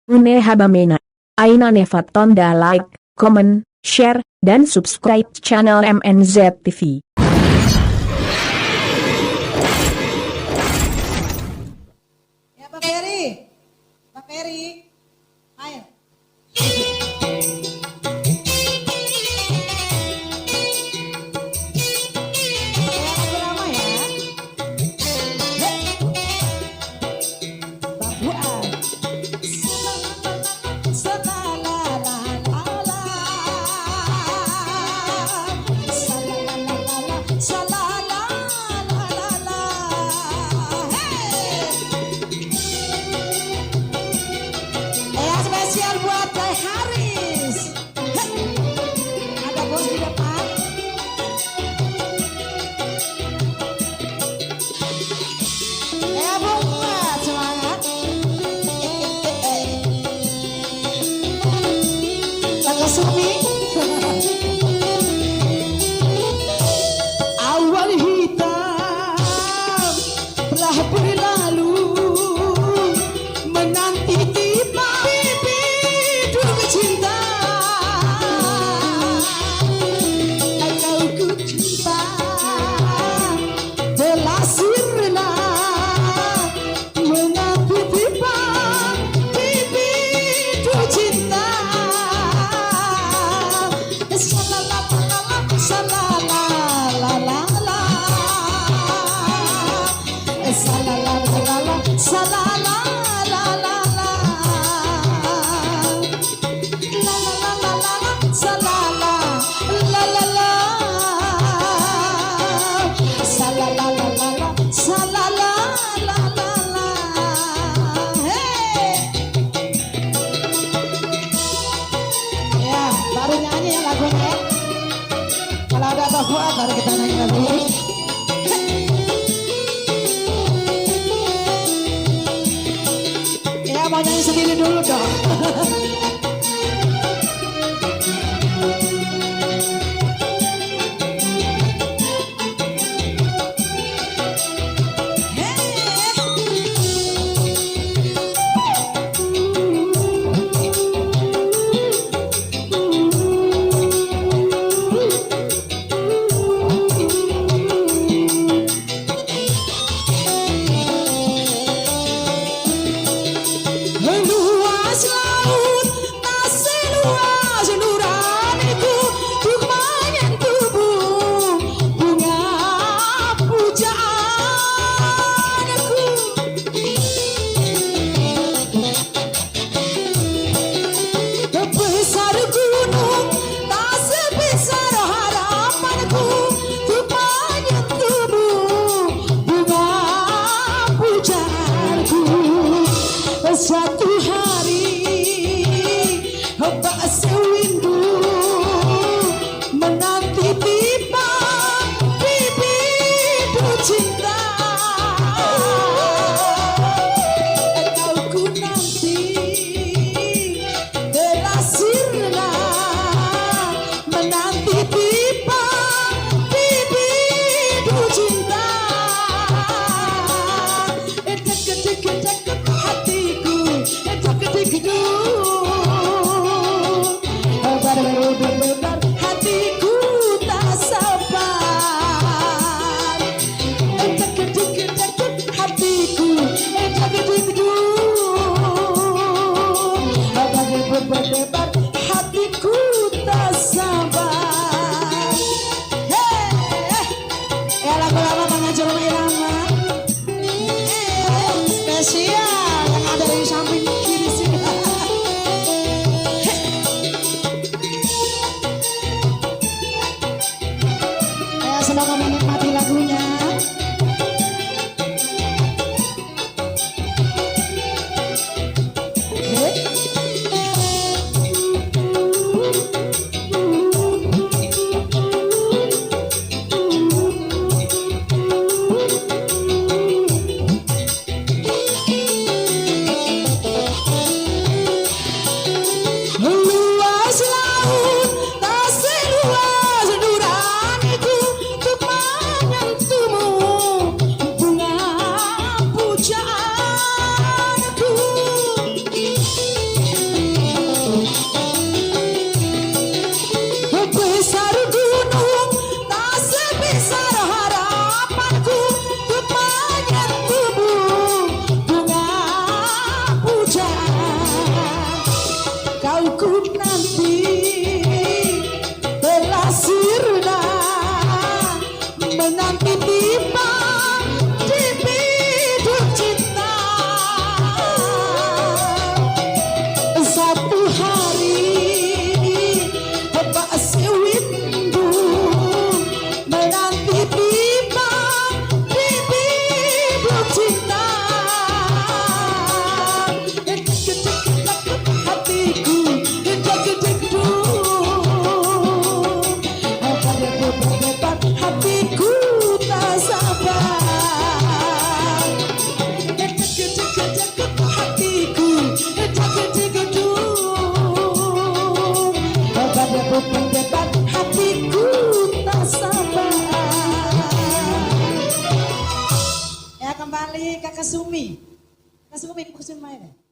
Une habamena. Aina nefatonda like, comment, share, dan subscribe channel MNZ TV. Ya Pak Ferry, Pak Ferry, ayo. Lagu lama ya. Bang Fuad. Spesial buat Teh Haris. Ada bos di depan. Bung Fuad, semangat. Kakak Sumi. Awan hitam telah berlalu menanti tiba bibit cinta. Engkau ku cinta telah sirna menanti tiba bibit cinta. Ya, baru nyanyi ya lagunya ya. Kalau ada Abah Fuad baru kita nyanyi lagu ini. Ya, mau nyanyi sendiri dulu dong. Meluas laut pendebat hatiku tak sabar. Ya kembali ke Kasumi. Kasumi main.